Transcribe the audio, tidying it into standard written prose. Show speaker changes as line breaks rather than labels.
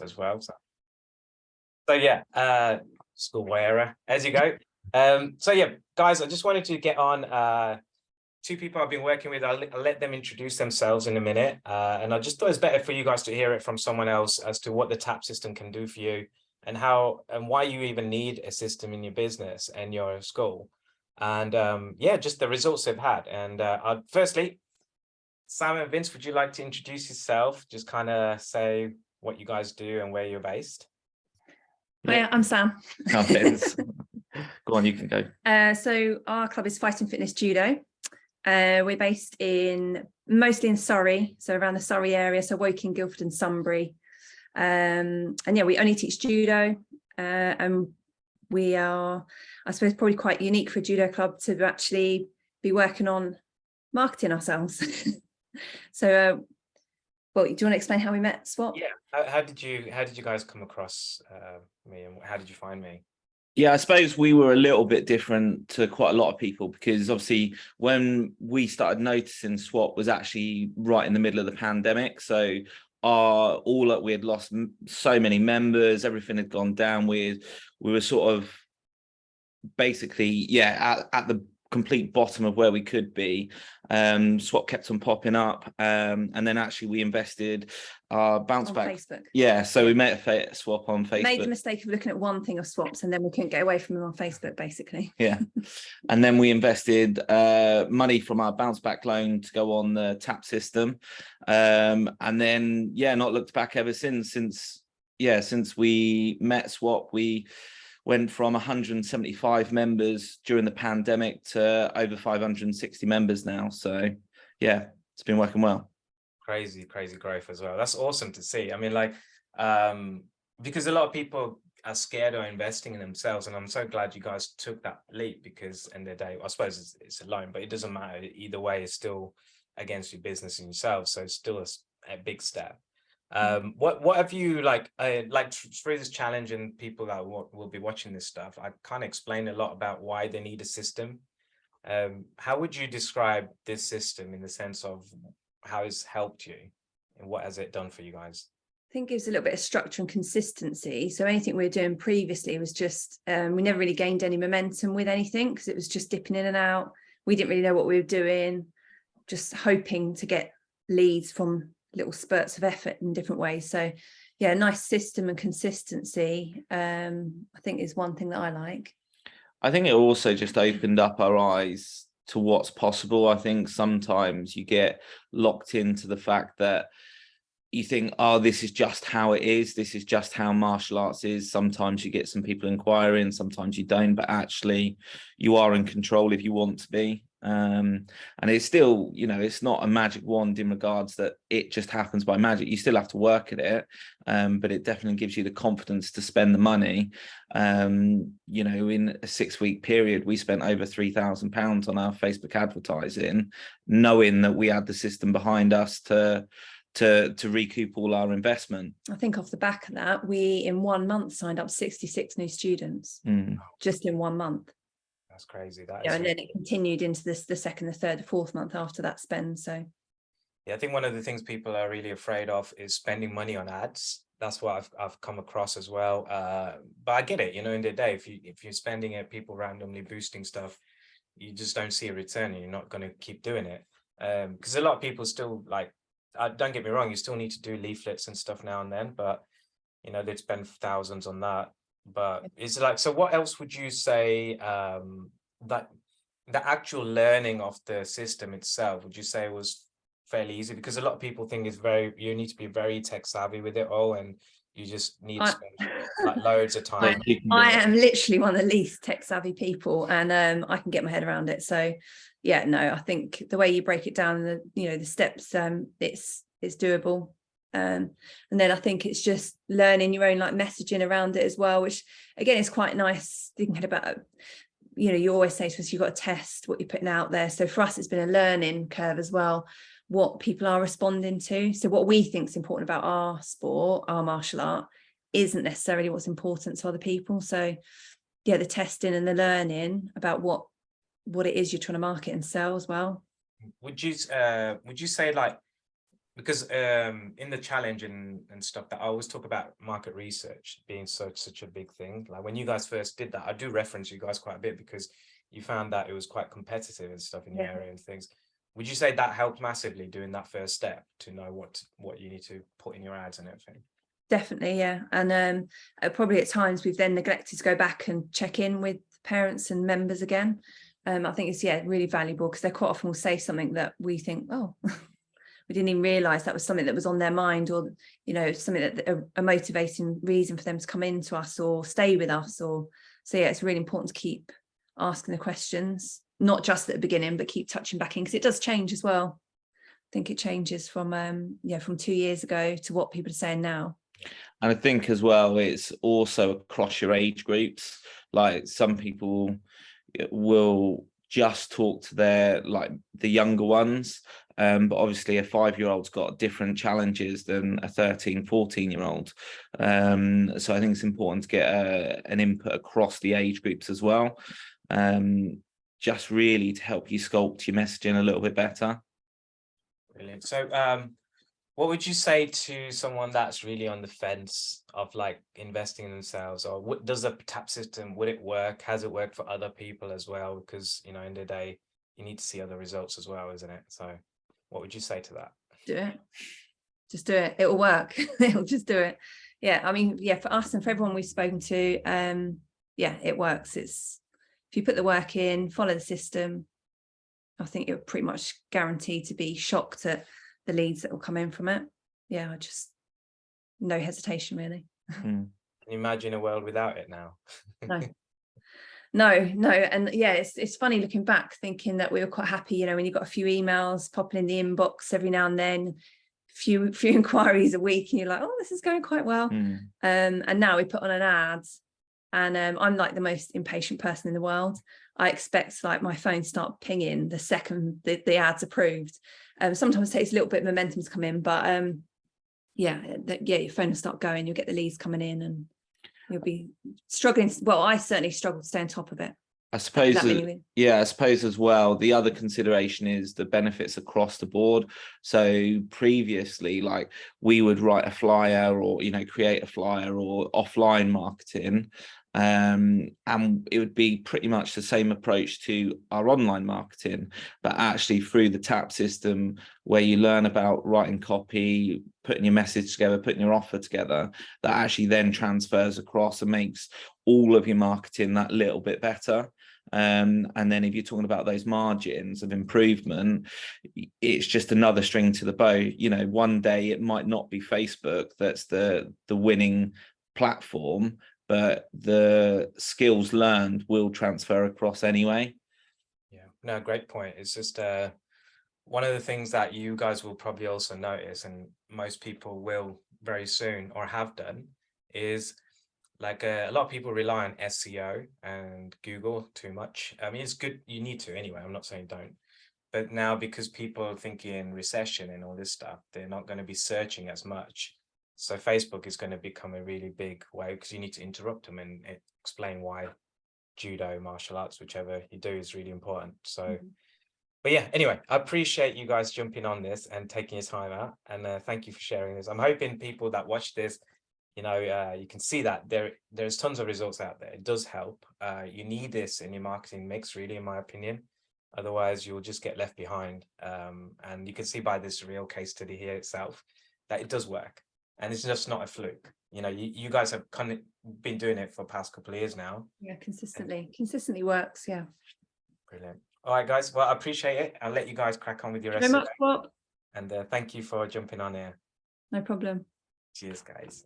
as well. So yeah, schoolboy era as you go. So yeah, guys, I just wanted to get on two people I've been working with. I'll let them introduce themselves in a minute. And I just thought it's better for you guys to hear it from someone else as to what the TAP system can do for you and how and why you even need a system in your business and your school. And yeah, just the results they've had. And firstly, Sam and Vince, would you like to introduce yourself? Just kind of say what you guys do and where you're based.
Yeah, I'm Sam.
Okay. Go on, you can go.
So our club is Fighting Fitness Judo. We're based mostly in Surrey, so around the Surrey area, so Woking, Guildford and Sunbury. And yeah, we only teach judo, and we are, I suppose, probably quite unique for a judo club to actually be working on marketing ourselves. So well, do you want to explain how we met, Swap?
Yeah, how did you guys come across me, and how did you find me?
Yeah, I suppose we were a little bit different to quite a lot of people because obviously when we started noticing Swap was actually right in the middle of the pandemic. So we had lost so many members, everything had gone down. We were sort of basically, yeah, at the complete bottom of where we could be. Swap kept on popping up, and then actually we invested our bounce
on
back
Facebook.
Yeah, so we met Swap on Facebook.
Made the mistake of looking at one thing of Swaps, and then we couldn't get away from them on Facebook, basically.
Yeah, and then we invested money from our bounce back loan to go on the TAP system, and then yeah, not looked back ever since. Since we met Swap, we went from 175 members during the pandemic to over 560 members now. So yeah, it's been working well.
Crazy growth as well. That's awesome to see. I mean, like, because a lot of people are scared of investing in themselves, and I'm so glad you guys took that leap, because in the day, I suppose it's a loan, but it doesn't matter either way. It's still against your business and yourself, so it's still a big step. What have you like through this challenge, and people that will be watching this stuff, I kind of explained a lot about why they need a system. How would you describe this system in the sense of how it's helped you, and what has it done for you guys?
I think it gives a little bit of structure and consistency. So anything we were doing previously was just, we never really gained any momentum with anything because it was just dipping in and out. We didn't really know what we were doing, just hoping to get leads from little spurts of effort in different ways. So yeah, a nice system and consistency, I think is one thing that I like.
I think it also just opened up our eyes to what's possible. I think sometimes you get locked into the fact that you think, oh, this is just how it is. This is just how martial arts is. Sometimes you get some people inquiring, sometimes you don't, but actually you are in control if you want to be. And it's still, you know, it's not a magic wand in regards that it just happens by magic. You still have to work at it, but it definitely gives you the confidence to spend the money. You know, in a 6-week period, we spent over £3,000 on our Facebook advertising, knowing that we had the system behind us to recoup all our investment.
I think off the back of that, we in 1 month signed up 66 new students, just in 1 month.
That's crazy. That
yeah, and then it continued into the second, the third, the fourth month after that spend. So
yeah, I think one of the things people are really afraid of is spending money on ads. That's what I've come across as well. But I get it, you know, in the day, if you're spending it, people randomly boosting stuff, you just don't see a return, and you're not going to keep doing it. Because a lot of people still, like, don't get me wrong, you still need to do leaflets and stuff now and then, but you know, they'd spend thousands on that. But it's like, so what else would you say, that the actual learning of the system itself, would you say was fairly easy? Because a lot of people think it's you need to be very tech savvy with it all, and you just need to spend like loads of time.
I am literally one of the least tech savvy people, and I can get my head around it. So yeah, no, I think the way you break it down, the steps, it's doable. And then I think it's just learning your own like messaging around it as well, which again is quite nice thinking about. You always say to us, you've got to test what you're putting out there. So for us, it's been a learning curve as well, what people are responding to. So what we think is important about our sport, our martial art, isn't necessarily what's important to other people. So yeah, the testing and the learning about what it is you're trying to market and sell as well.
Would you say, like, because in the challenge and stuff, that I always talk about market research being such a big thing. Like when you guys first did that, I do reference you guys quite a bit because you found that it was quite competitive and stuff in your area and things. Would you say that helped massively doing that first step to know what you need to put in your ads and everything?
Definitely, yeah. And probably at times we've then neglected to go back and check in with parents and members again. I think it's really valuable, because they quite often will say something that we think, oh, we didn't even realise that was something that was on their mind, or something that a motivating reason for them to come into us or stay with us. Or so it's really important to keep asking the questions, not just at the beginning, but keep touching back in, because it does change as well. I think it changes from 2 years ago to what people are saying now.
And I think as well, it's also across your age groups. Like some people will just talk to the younger ones, but obviously a 5-year-old's got different challenges than a 13, 14-year-old. So I think it's important to get an input across the age groups as well, just really to help you sculpt your messaging a little bit better.
Brilliant. So what would you say to someone that's really on the fence of like investing in themselves, or what does the tap system, would it work? Has it worked for other people as well? Because in the day you need to see other results as well, isn't it? So what would you say to that?
Do it. Just do it. It will work. It'll just do it. Yeah. I mean, for us and for everyone we've spoken to, it works. It's, if you put the work in, follow the system, I think you're pretty much guaranteed to be shocked at the leads that will come in from it. I just, no hesitation really.
Can you imagine a world without it now?
No. And it's funny looking back, thinking that we were quite happy, when you got a few emails popping in the inbox every now and then, few inquiries a week, and you're like, oh, this is going quite well. And now we put on an ad, and I'm like the most impatient person in the world. I expect like my phone to start pinging the second the ad's approved. Sometimes it takes a little bit of momentum to come in, but your phone will start going, you'll get the leads coming in, and you'll be struggling. Well, I certainly struggle to stay on top of it.
I suppose, I suppose as well, the other consideration is the benefits across the board. So previously, like we would write a flyer or, create a flyer or offline marketing. And it would be pretty much the same approach to our online marketing, but actually through the tap system, where you learn about writing copy, putting your message together, putting your offer together, that actually then transfers across and makes all of your marketing that little bit better. And then if you're talking about those margins of improvement, it's just another string to the bow. One day it might not be Facebook that's the winning platform, but the skills learned will transfer across anyway.
Yeah, no, great point. It's just one of the things that you guys will probably also notice, and most people will very soon or have done, is like a lot of people rely on SEO and Google too much. I mean, it's good, you need to anyway, I'm not saying don't, but now because people are thinking recession and all this stuff, they're not going to be searching as much. So Facebook is going to become a really big way, because you need to interrupt them and explain why judo, martial arts, whichever you do, is really important. So but yeah, anyway, I appreciate you guys jumping on this and taking your time out, and thank you for sharing this. I'm hoping people that watch this, you can see that there's tons of results out there. It does help. You need this in your marketing mix, really, in my opinion. Otherwise, you'll just get left behind. And you can see by this real case study here itself that it does work, and it's just not a fluke. You guys have kind of been doing it for the past couple of years now.
Yeah, consistently works. Yeah.
Brilliant. All right, guys. Well, I appreciate it. I'll let you guys crack on with your rest
Very
of
much,
the day.
Bob.
And thank you for jumping on here.
No problem.
Cheers, guys.